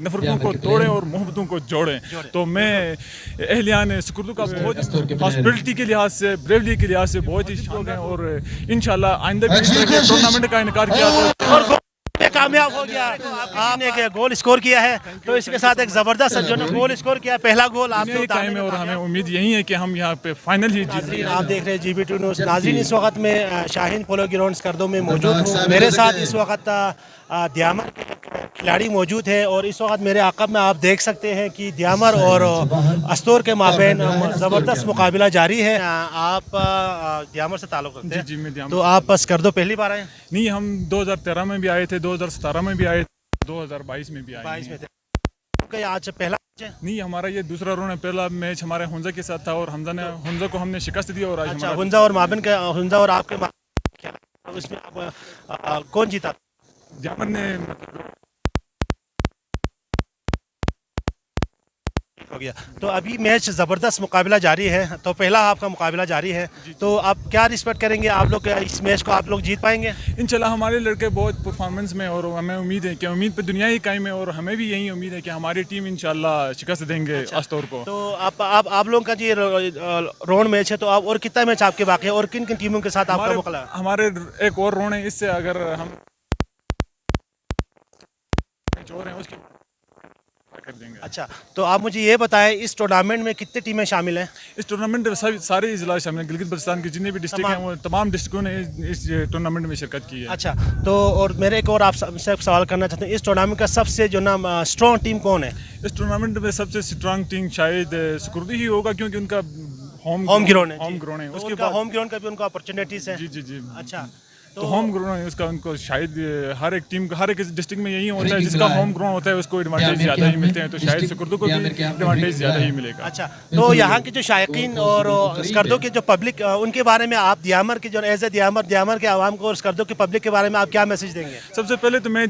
نفرتوں کو توڑیں اور محبتوں کو جوڑیں. تو میں اہلیان سکردو کا بہت ہاسپٹلٹی کے لحاظ سے, بریولی کے لحاظ سے بہت ہی شکریہ ہیں, اور انشاءاللہ آئندہ بھی اس طرح کے ٹورنامنٹ کا انعقاد کیا تو کامیاب ہو گیا. آپ نے ایک گول اسکور کیا ہے, تو اس کے ساتھ ایک زبردست جو نے گول اسکور کیا, پہلا گول آپ کو قائم ہے, اور ہمیں امید یہی ہے کہ ہم یہاں پہ فائنل ہی جیت لیں. آپ دیکھ رہے ہیں GB2 نیوز. ناظرین, اس وقت میں شاہین پولو گراؤنڈ سکردو میں موجود ہوں. میرے ساتھ اس وقت دیامر کے کھلاڑی موجود ہیں, اور اس وقت میرے عقب میں آپ دیکھ سکتے ہیں کہ دیامر اور استور کے مابین زبردست مقابلہ جاری ہے. آپ دیامر سے تعلق رکھتے ہیں؟ جی میں دیامر. تو آپ سکردو پہلی بار آئے؟ نہیں, ہم 2013 میں بھی آئے تھے, 2017 میں بھی آئے تھے, 2022 میں بھی آئے. 22 میں تھے. آج پہلا میچ ہے؟ نہیں, ہمارا یہ دوسرا رون ہے. پہلا میچ ہمارے ہنزہ کے ساتھ تھا, اور ہنزہ کو ہم نے شکست دی. اور اچھا, ہنزہ اور مابن کا, ہنزہ اور آپ کے اس میں آپ کون جیتا؟ دیامر نے ہو گیا. تو ابھی میچ زبردست مقابلہ جاری ہے, تو پہلا آپ کا مقابلہ جاری ہے, تو آپ کیا رسپیکٹ کریں گے؟ آپ لوگ اس میچ کو آپ لوگ جیت پائیں گے انشاءاللہ. ہمارے لڑکے بہت پرفارمنس میں, اور ہمیں امید ہے کہ امید پہ دنیا ہی قائم ہے, اور ہمیں بھی یہی امید ہے کہ ہماری ٹیم انشاءاللہ شکست دیں گے استور کو. تو آپ لوگوں کا جی رون میچ ہے, تو آپ اور کتنا میچ آپ کے باقی ہے, اور کن کن ٹیموں کے ساتھ آپ کا مقابلہ ہے؟ ہمارے ایک اور رون ہے, اس سے اگر ہم اس کی کر دیں گے. اچھا, تو آپ مجھے یہ بتائیں, اس ٹورنامنٹ میں کتنے ٹیمیں شامل ہیں؟ اس ٹورنامنٹ میں سارے اضلاع شامل ہیں. گلگت بلتستان کے جتنے بھی ڈسٹرکٹ ہیں, وہ تمام ڈسٹرکوں نے اس ٹورنامنٹ میں شرکت کی ہے. اچھا, تو اور میرے ایک اور آپ سے سوال کرنا چاہتے ہیں, اس ٹورنامنٹ کا سب سے جو نا اسٹرانگ ٹیم کون ہے؟ اس ٹورنامنٹ میں سب سے اسٹرانگ ٹیم شاید سکردو ہی ہوگا, کیونکہ ان کا ہوم گراؤنڈ ہے. اس کے بعد ہوم گراؤنڈ کا بھی ان کو اپرچونیٹیز ہیں. جی. اچھا, تو ہوم گراؤنڈ اس کا ان کو شاید ہر ایک ٹیم کا, ہر ایک ڈسٹرکٹ میں یہی ہوتا ہے, جس کا ہوم گراؤنڈ ہوتا ہے اس کو ایڈوانٹیج زیادہ ہی ملتے ہیں. تو شاید سکردو کو بھی ایڈوانٹیج زیادہ ہی ملے گا. اچھا, تو یہاں کے جو شائقین اور سکردو کے جو پبلک, ان کے بارے میں آپ دیامر کے جو ایز اے دیامر کے عوام کو اور سکردو کے پبلک کے بارے میں آپ کیا میسج دیں گے؟ سب سے پہلے تو میں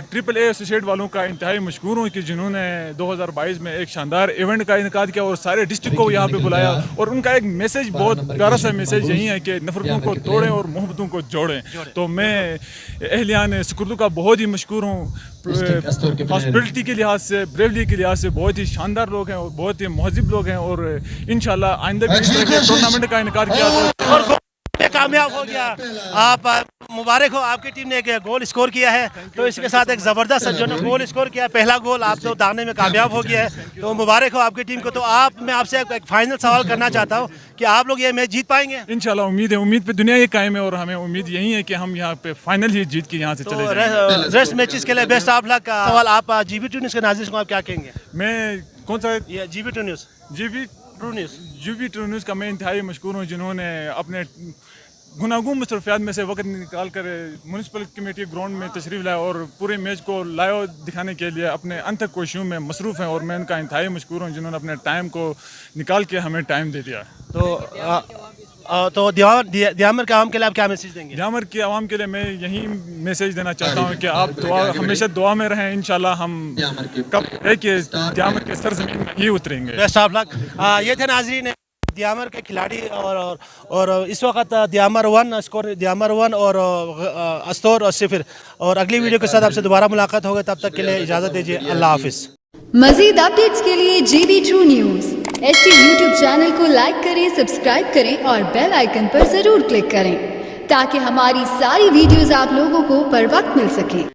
ٹرپل اے ایسوسیٹ والوں کا انتہائی مشکور ہوں کہ جنہوں نے 2022 میں ایک شاندار ایونٹ کا انعقاد کیا, اور سارے ڈسٹرکٹ کو یہاں پہ بلایا, اور ان کا ایک میسج, بہت پیارا سا میسج یہی ہے کہ نفرتوں کو توڑیں اور محبتوں کو جوڑیں. تو میں اہلیان سکردو کا بہت ہی مشکور ہوں. ہاسپٹلٹی کے لحاظ سے, بریولی کے لحاظ سے بہت ہی شاندار لوگ ہیں, اور بہت ہی مہذب لوگ ہیں, اور انشاءاللہ آئندہ بھی اس طرح کے ٹورنامنٹ کا انعقاد کیا تو کامیاب ہو گیا. آپ مبارک ہو, آپ کی ٹیم نے ایک گول اسکور کیا ہے, تو اس کے ساتھ ایک زبردست جو نے گول اسکور کیا, پہلا گول آپ تو داغنے میں کامیاب ہو گیا ہے, تو مبارک ہو آپ کی ٹیم کو. تو میں آپ سے ایک فائنل سوال کرنا چاہتا ہوں کہ آپ لوگ یہ میچ جیت پائیں گے؟ انشاءاللہ امید ہے, امید پہ دنیا ہی قائم ہے, اور ہمیں امید یہی ہے کہ ہم یہاں پہ فائنل ہی جیت کے یہاں سے چلے جائیں گے. ریسٹ میچز کے لیے بیسٹ آف لک. سوال آپ GB2 نیوز کے ناظرین کو آپ کیا کہیں گے؟ میں کون سا GB2 نیوز GB2 نیوز کا میں انتہائی مشکور ہوں, جنہوں نے اپنے گناگوں مصروفیات میں سے وقت نکال کر میونسپل کمیٹی گراؤنڈ میں تشریف لائے, اور پورے میچ کو لائیو دکھانے کے لیے اپنے انتھک کوششوں میں مصروف ہیں, اور میں ان کا انتہائی مشکور ہوں, جنہوں نے اپنے ٹائم کو نکال کے ہمیں ٹائم دے دیا. تو دیامر کے عوام کے لیے آپ کیا میسج دیں گے؟ دیامر کے عوام کے لیے میں یہی میسج دینا چاہتا ہوں کہ آپ ہمیشہ دعا میں رہیں. انشاءاللہ ہم کب ہے کہ دیامر کے سرزمین میں ہی اتریں گے. بیسٹ آف لک. یہ تھے ناظرین دیامر کے کھلاڑی, اور اس وقت دیامر 1 اور استور 0. اور اگلی ویڈیو کے ساتھ آپ سے دوبارہ ملاقات ہوگی, تب تک کے لیے اجازت دیجیے. اللہ حافظ. مزید اپڈیٹس کے لیے GB2 news HT YouTube channel کو لائک کریں, سبسکرائب کریں, اور بیل آئیکن پر ضرور کلک کریں, تاکہ ہماری ساری ویڈیوز آپ لوگوں کو بر وقت مل سکیں.